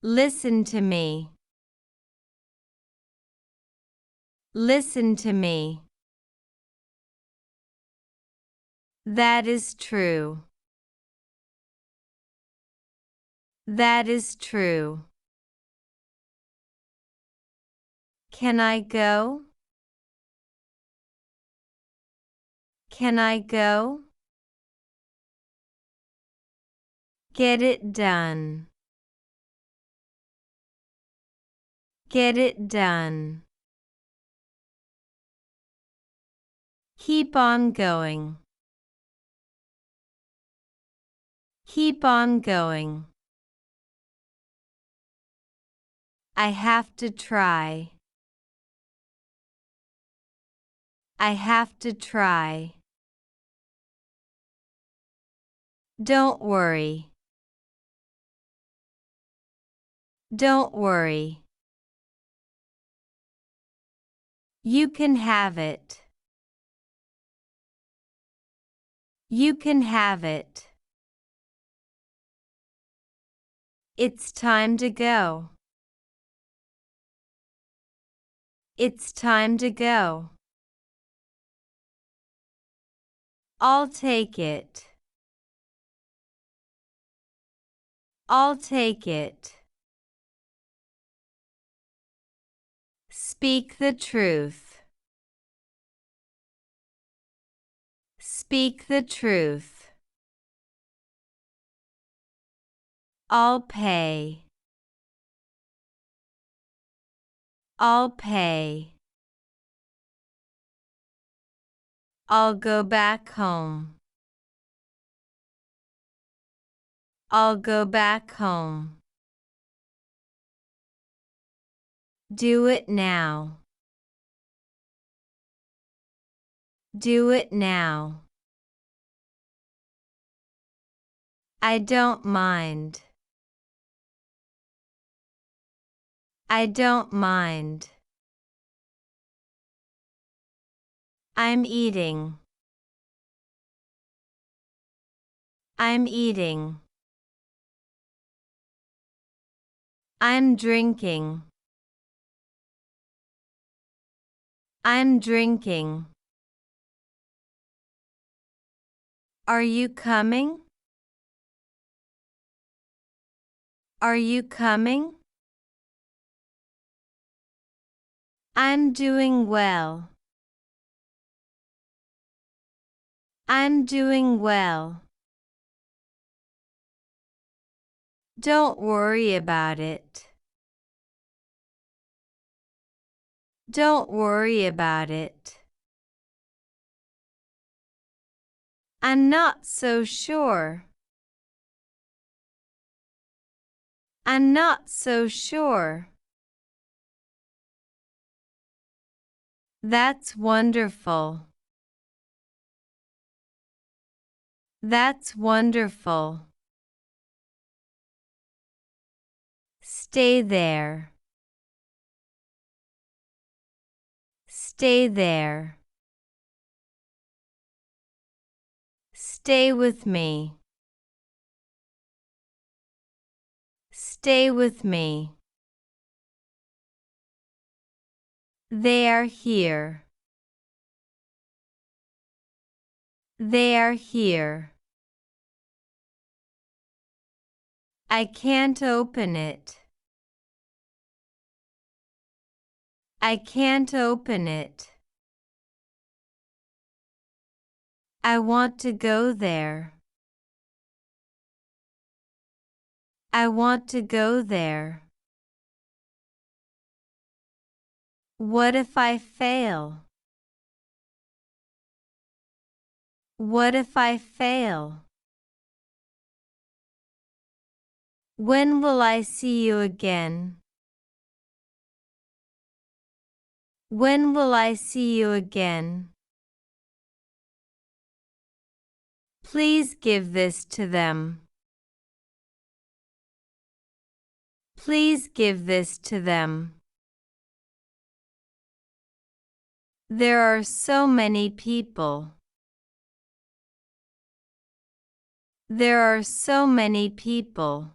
Listen to me. Listen to me. That is true. That is true. Can I go? Can I go? Get it done. Get it done. Keep on going. Keep on going. I have to try. I have to try. Don't worry. Don't worry. You can have it. You can have it. It's time to go. It's time to go. I'll take it. I'll take it. Speak the truth. Speak the truth. I'll pay. I'll pay. I'll go back home. I'll go back home. Do it now. Do it now. I don't mind. I don't mind. I'm eating. I'm eating. I'm drinking. I'm drinking. Are you coming? Are you coming? I'm doing well. I'm doing well. Don't worry about it. Don't worry about it. I'm not so sure. I'm not so sure. That's wonderful. That's wonderful. Stay there. Stay there. Stay with me. Stay with me. They are here. They are here. I can't open it. I can't open it. I want to go there. I want to go there. What if I fail? What if I fail? When will I see you again? When will I see you again? Please give this to them. Please give this to them. There are so many people. There are so many people.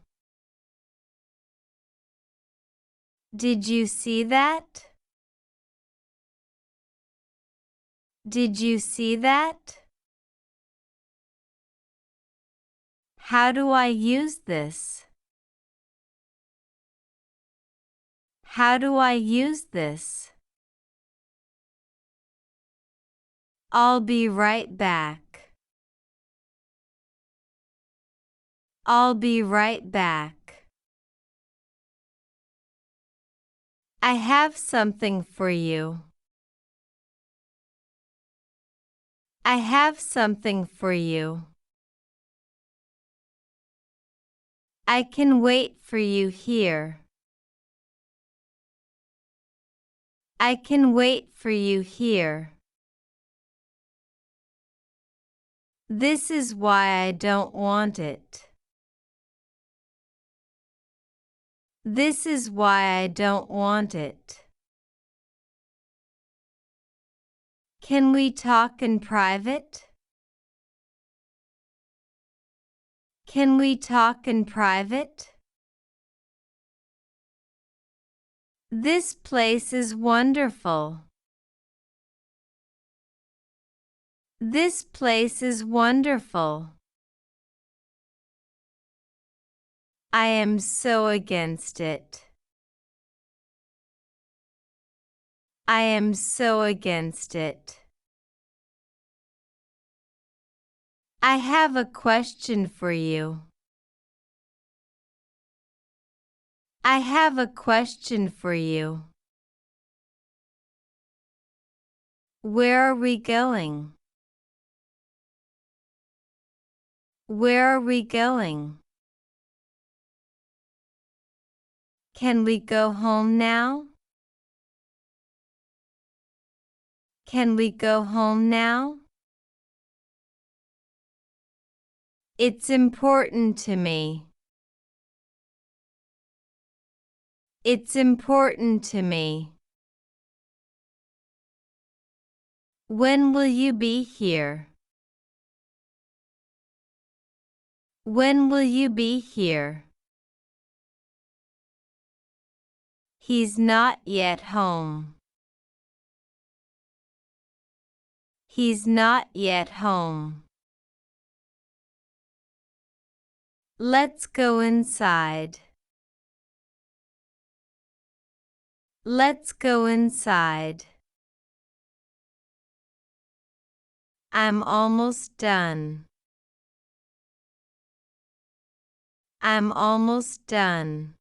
Did you see that? Did you see that? How do I use this? How do I use this? I'll be right back. I'll be right back. I have something for you. I have something for you. I can wait for you here. I can wait for you here. This is why I don't want it. This is why I don't want it. Can we talk in private? Can we talk in private? This place is wonderful. This place is wonderful. I am so against it. I am so against it. I have a question for you. I have a question for you. Where are we going? Where are we going? Can we go home now? Can we go home now? It's important to me. It's important to me. When will you be here? When will you be here? He's not yet home. He's not yet home. Let's go inside. Let's go inside. I'm almost done. I'm almost done.